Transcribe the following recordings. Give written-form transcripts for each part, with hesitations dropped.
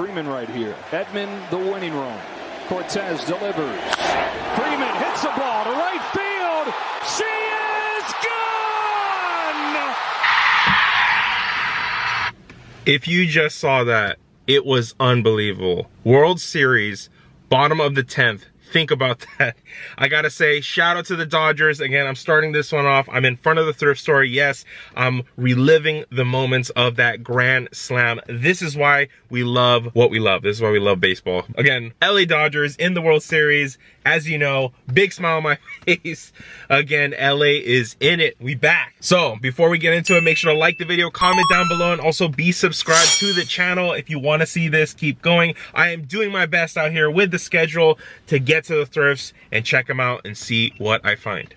Freeman right here. Edman, the winning run. Cortez delivers. Freeman hits the ball to right field. She is gone! If you just saw that, it was unbelievable. World Series, bottom of the 10th. Think about that. I gotta say, shout out to the Dodgers. Again, I'm starting this one off. I'm in front of the thrift store. Yes, I'm reliving the moments of that grand slam. This is why we love what we love. This is why we love baseball. Again, LA Dodgers in the World Series. As you know, big smile on my face. Again, LA is in it. We back. So before we get into it, make sure to like the video, comment down below, and also be subscribed to the channel if you want to see this keep going. I am doing my best out here with the schedule to get to the thrifts and check them out and see what I find.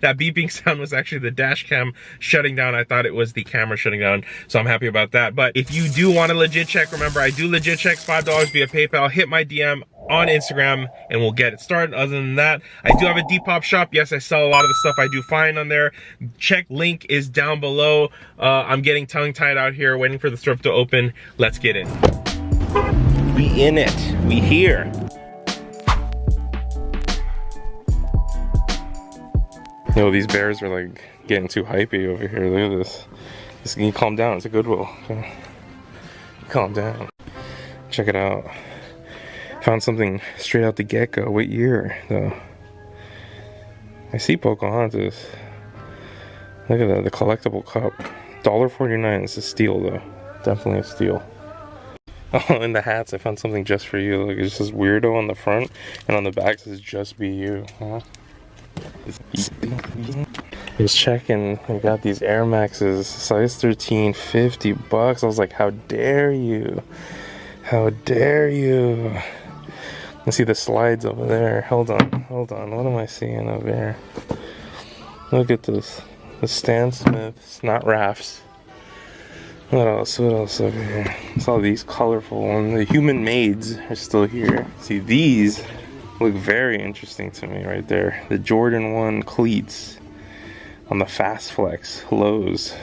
That beeping sound was actually the dash cam shutting down. I thought it was the camera shutting down, so I'm happy about that. But if you do want a legit check, remember I do legit checks, $5 via PayPal. Hit my DM on Instagram and we'll get it started. Other than that, I do have a Depop shop. Yes, I sell a lot of the stuff I do find on there. Check link is down below. I'm getting tongue-tied out here waiting for the thrift to open. Let's get in. We in it. We here. Yo, these bears are like getting too hypey over here. Look at this. Can you calm down? It's a Goodwill. Okay. Calm down. Check it out. Found something straight out the get-go. What year, though? I see Pocahontas. Look at that, the collectible cup. $1.49. It's a steal, though. Definitely a steal. Oh, and the hats. I found something just for you. Look, it's this weirdo on the front, and on the back it says "Just Be You." Huh? Just checking. We got these Air Maxes, size 13, $50. I was like, how dare you? How dare you? I see the slides over there. Hold on, hold on. What am I seeing over here? Look at this. The Stan Smiths, not RAFs. What else? What else over here? It's all these colorful ones. The Human Maids are still here. See, these look very interesting to me right there. The Jordan 1 cleats on the Fast Flex lows.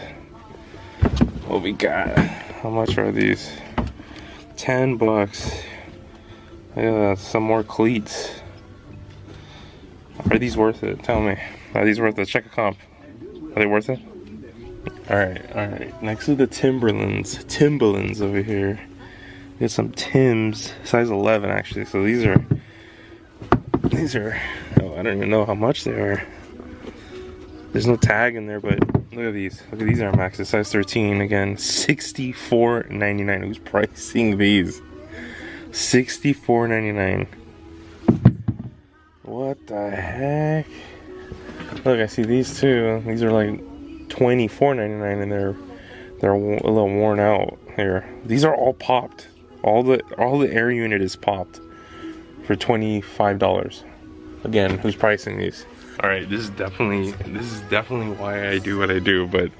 What we got? How much are these? $10. Look at that, some more cleats. Are these worth it? Tell me. Are these worth it? Check a comp. Are they worth it? Alright, alright. Next to the Timberlands over here. We got some Tims, size 11 actually. So these are, oh, I don't even know how much they are. There's no tag in there, but look at these. Look at these Air Maxes, size 13. Again, $64.99. Who's pricing these? $64.99. What the heck? Look, I see these too. These are like $24.99, and they're a little worn out here. These are all popped. All the air unit is popped for $25. Again, who's pricing these? All right, this is definitely why I do what I do, but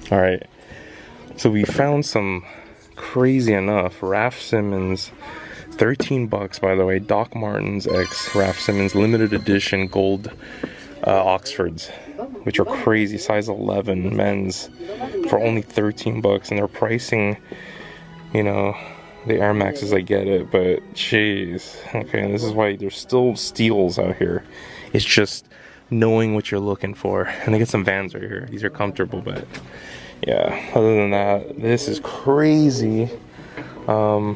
all right. So we found some, crazy enough, RAF SIMONS, $13 by the way. Doc Martens X RAF SIMONS limited edition gold Oxfords, which are crazy, size 11 men's, for only $13, and they're pricing, you know, the Air Maxes. I get it, but jeez. Okay, this is why there's still steals out here. It's just knowing what you're looking for. And they get some Vans right here. These are comfortable, but yeah, other than that, this is crazy. We'll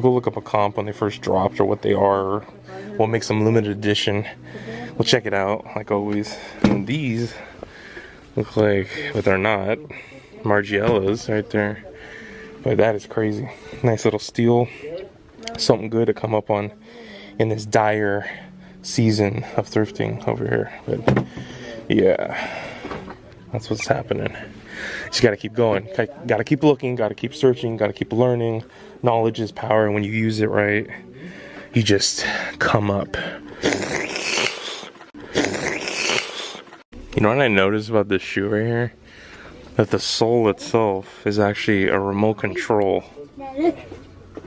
go look up a comp when they first dropped, or what they are, or what makes them limited edition. We'll check it out, like always. And these look like, but they're not, Margiela's right there. But that is crazy. Nice little steal. Something good to come up on in this dire season of thrifting over here. But yeah, that's what's happening. Just gotta keep going. Gotta keep looking, gotta keep searching, gotta keep learning. Knowledge is power, and when you use it right, you just come up. You know what I noticed about this shoe right here? That the sole itself is actually a remote control.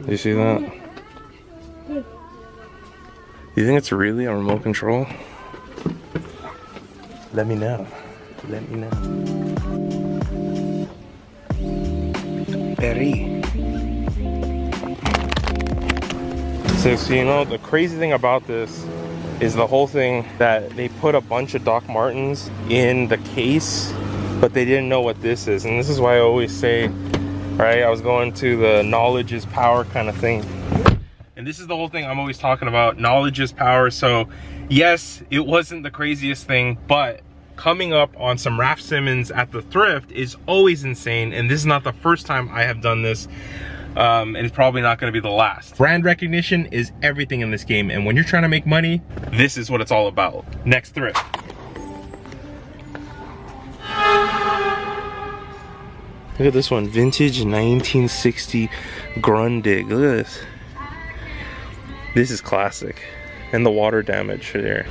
You see that? Do you think it's really a remote control? Let me know. Let me know. Paris. So you know, the crazy thing about this is the whole thing that they put a bunch of Doc Martens in the case, but they didn't know what this is. And this is why I always say, right, I was going to the knowledge is power kind of thing. And this is the whole thing I'm always talking about, knowledge is power. So yes, it wasn't the craziest thing, but coming up on some RAF Simmons at the thrift is always insane. And this is not the first time I have done this. And it's probably not going to be the last. Brand recognition is everything in this game, and when you're trying to make money, this is what it's all about. Next thrift. Look at this one, vintage 1960 Grundig. Look at this. This is classic, and the water damage here.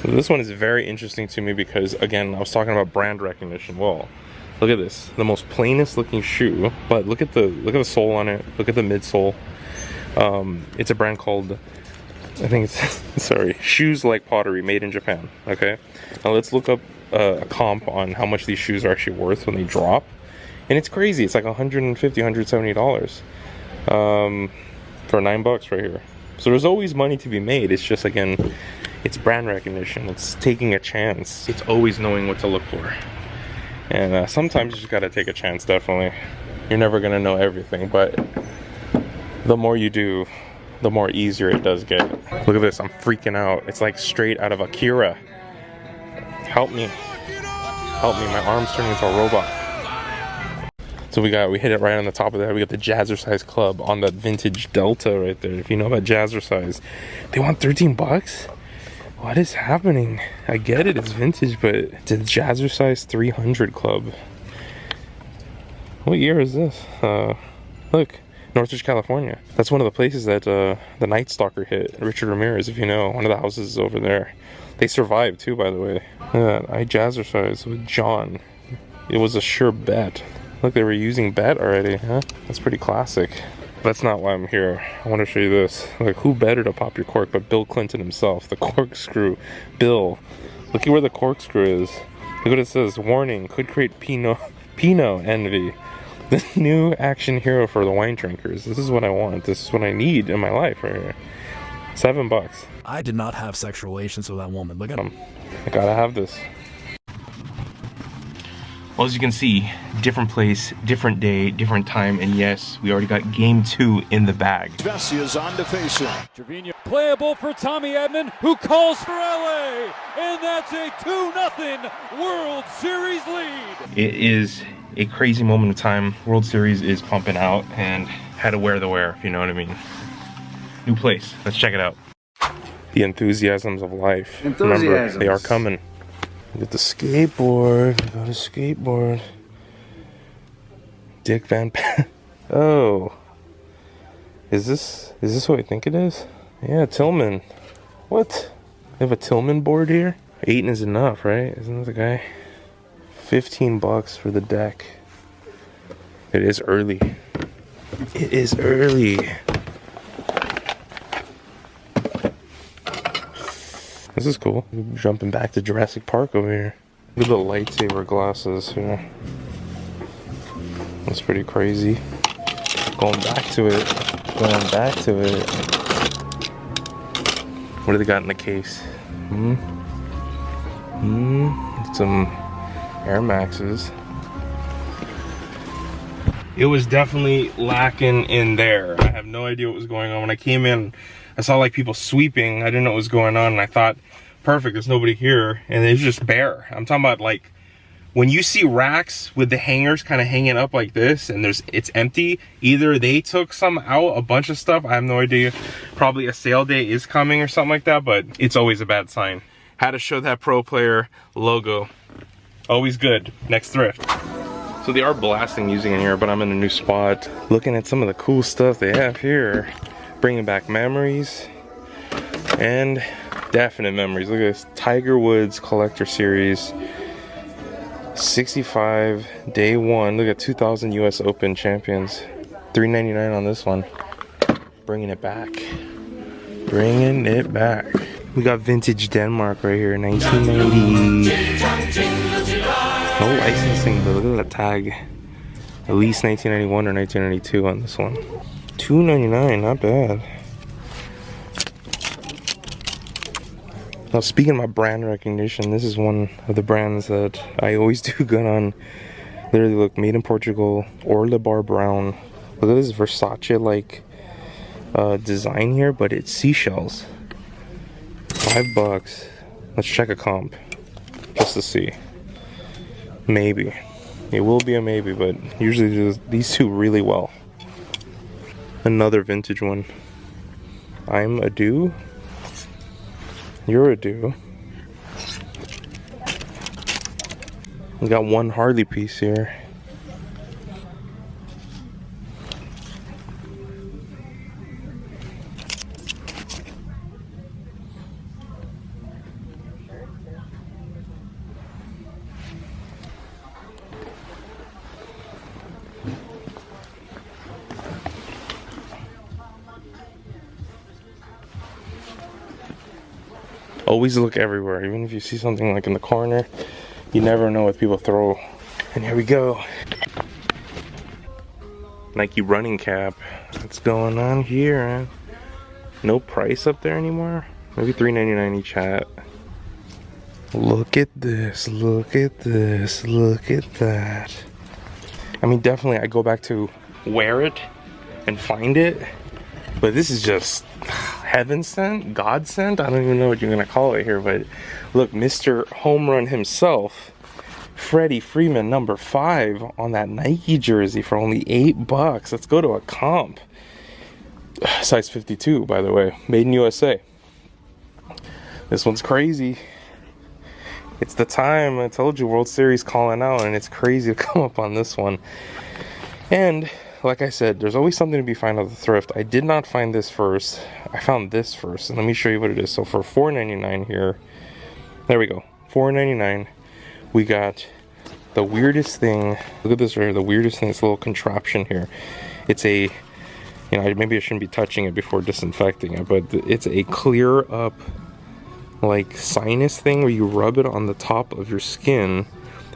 So this one is very interesting to me because, again, I was talking about brand recognition. Well, look at this, the most plainest looking shoe, but look at the sole on it. Look at the midsole. It's a brand called, I think it's sorry, Shoes Like Pottery, made in Japan. Okay, now let's look up a comp on how much these shoes are actually worth when they drop, and it's crazy. It's like $150, $170 for $9 right here. So there's always money to be made. It's just, again, it's brand recognition. It's taking a chance. It's always knowing what to look for. And sometimes you just gotta take a chance, definitely. You're never gonna know everything, but the more you do, the more easier it does get. Look at this, I'm freaking out. It's like straight out of Akira. Help me. Help me, my arm's turning into a robot. So we hit it right on the top of that. We got the Jazzercise Club on the vintage Delta right there. If you know about Jazzercise, they want 13 bucks? What is happening? I get it, it's vintage, but it's a Jazzercise 300 Club. What year is this? Look, Northridge, California. That's one of the places that the Night Stalker hit. Richard Ramirez, if you know, one of the houses is over there. They survived too, by the way. Look at that, I Jazzercise with John. It was a sure bet. Look, they were using bet already, huh? That's pretty classic. That's not why I'm here. I want to show you this. Like, who better to pop your cork but Bill Clinton himself, the corkscrew. Bill, look at where the corkscrew is. Look what it says. Warning, could create Pinot envy. The new action hero for the wine drinkers. This is what I want. This is what I need in my life right here. $7. I did not have sexual relations with that woman. Look at him. I gotta have this. Well, as you can see, different place, different day, different time, and yes, we already got game 2 in the bag. Vessia's on to face him. Trevino playable for Tommy Edman, who calls for LA, and that's a 2-0 World Series lead. It is a crazy moment of time. World Series is pumping out, and had to wear the wear, if you know what I mean. New place, let's check it out. The enthusiasms of life. Remember, they are coming. Get the skateboard. Got a skateboard. Dick Van Patten. Oh, is this what I think it is? Yeah, Tillman. What? They have a Tillman board here. 8 is enough, right? Isn't that the guy? $15 for the deck. It is early. It is early. This is cool. We're jumping back to Jurassic Park over here. Look at the lightsaber glasses here. That's pretty crazy. Going back to it. Going back to it. What do they got in the case? Some Air Maxes. It was definitely lacking in there. I have no idea what was going on. When I came in, I saw like people sweeping. I didn't know what was going on, and I thought, perfect, there's nobody here, and it was just bare. I'm talking about, like, when you see racks with the hangers kind of hanging up like this, and it's empty, either they took some out, a bunch of stuff, I have no idea. Probably a sale day is coming or something like that, but it's always a bad sign. Had to show that pro player logo. Always good. Next thrift. So they are blasting music in here, but I'm in a new spot. Looking at some of the cool stuff they have here. Bringing back memories and definite memories. Look at this, Tiger Woods Collector Series 65 day 1. Look at 2000 US Open champions. $3.99 on this one. Bringing it back. Bringing it back. We got vintage Denmark right here, 1990. No licensing though. Look at that tag. At least 1991 or 1992 on this one. $2.99, not bad. Now, speaking of my brand recognition, this is one of the brands that I always do good on. Literally, look, made in Portugal, Orlebar Brown. Look at this Versace-like design here, but it's seashells. $5. Let's check a comp, just to see. Maybe. It will be a maybe, but usually do these two really well. Another vintage one. I'm a do. You're a do. We got one Harley piece here. Always look everywhere, even if you see something like in the corner. You never know what people throw. And here we go. Nike running cap. What's going on here, man? No price up there anymore? Maybe $3.99 each hat. Look at this, look at this, look at that. I mean, definitely I go back to wear it and find it. But this is just heaven sent, God sent. I don't even know what you're gonna call it here, but look, Mr. Home Run himself, Freddie Freeman, number 5 on that Nike jersey for only $8. Let's go to a comp. Size 52, by the way, made in USA. This one's crazy. It's the time. I told you, World Series calling out, and it's crazy to come up on this one. And like I said, there's always something to be found at the thrift. I did not find this first. I found this first, and let me show you what it is. So for $4.99 here, there we go, $4.99. We got the weirdest thing. Look at this right here, the weirdest thing. This little contraption here. It's a, you know, maybe I shouldn't be touching it before disinfecting it, but it's a clear up like sinus thing where you rub it on the top of your skin.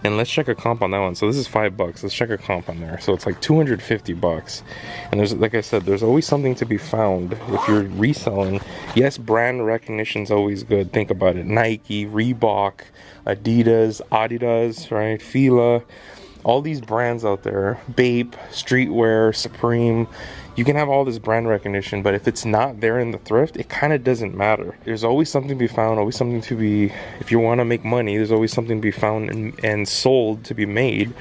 And let's check a comp on that one. So this is $5. Let's check a comp on there. So it's like $250. And there's, like I said, there's always something to be found if you're reselling. Yes, brand recognition is always good. Think about it. Nike, Reebok, Adidas, right? Fila, all these brands out there. Bape, Streetwear, Supreme. You can have all this brand recognition, but if it's not there in the thrift, it kind of doesn't matter. There's always something to be found, always something to be, if you want to make money, there's always something to be found and sold to be made.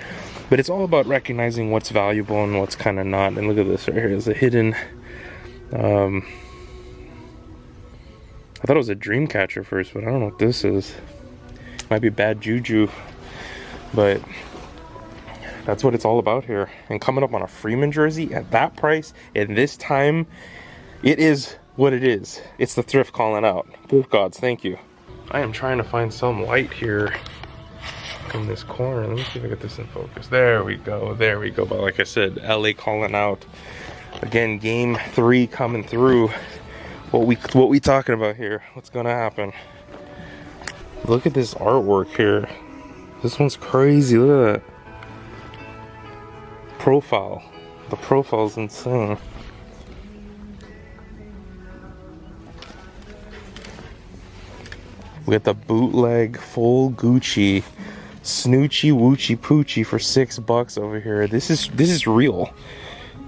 But it's all about recognizing what's valuable and what's kind of not. And look at this right here. There's a hidden, I thought it was a dream catcher first, but I don't know what this is. Might be bad juju, but that's what it's all about here. And coming up on a Freeman jersey at that price, in this time, it is what it is. It's the thrift calling out. Thrift gods, thank you. I am trying to find some light here in this corner. Let me see if I get this in focus. There we go, there we go. But like I said, LA calling out. Again, game 3 coming through. What we talking about here? What's gonna happen? Look at this artwork here. This one's crazy, look at that. Profile. The profile's insane. We got the bootleg full Gucci Snoochie Woochie Poochie for $6 over here. This is real.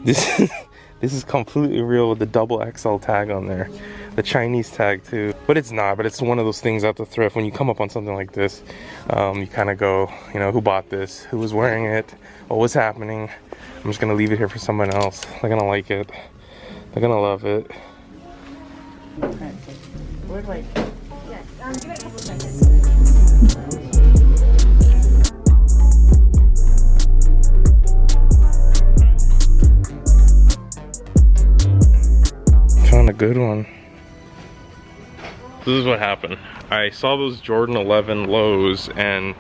This is completely real with the double XL tag on there. The Chinese tag too. But it's not, but it's one of those things at the thrift when you come up on something like this, you kind of go, you know, who bought this? Who was wearing it? What was happening? I'm just gonna leave it here for someone else. They're gonna like it. They're gonna love it. Where do I? Yeah, give it a couple seconds. Found a good one. This is what happened. I saw those Jordan 11 lows, and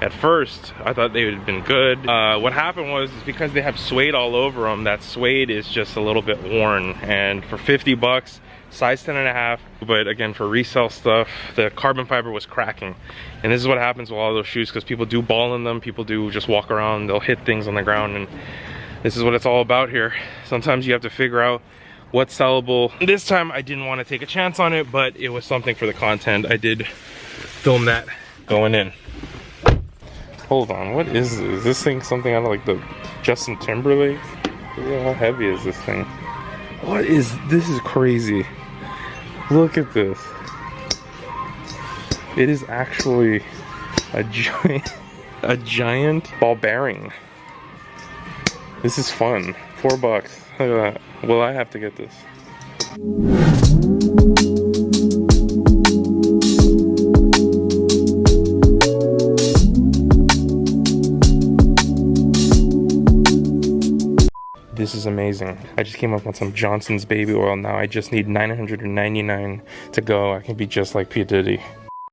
at first I thought they would have been good. What happened was, because they have suede all over them, that suede is just a little bit worn, and for $50 size 10.5. But again, for resale stuff, the carbon fiber was cracking. And this is what happens with all those shoes, because people do ball in them, people do just walk around, they'll hit things on the ground, and this is what it's all about here. Sometimes you have to figure out what's sellable. This time I didn't want to take a chance on it, but it was something for the content. I did film that going in. Hold on, what is this? Is this thing something out of like the Justin Timberlake? How heavy is this thing? What is, this is crazy. Look at this. It is actually a giant ball bearing. This is fun. $4. Look at that. Well, I have to get this. This is amazing. I just came up on some Johnson's baby oil. Now I just need $999 to go. I can be just like P. Diddy.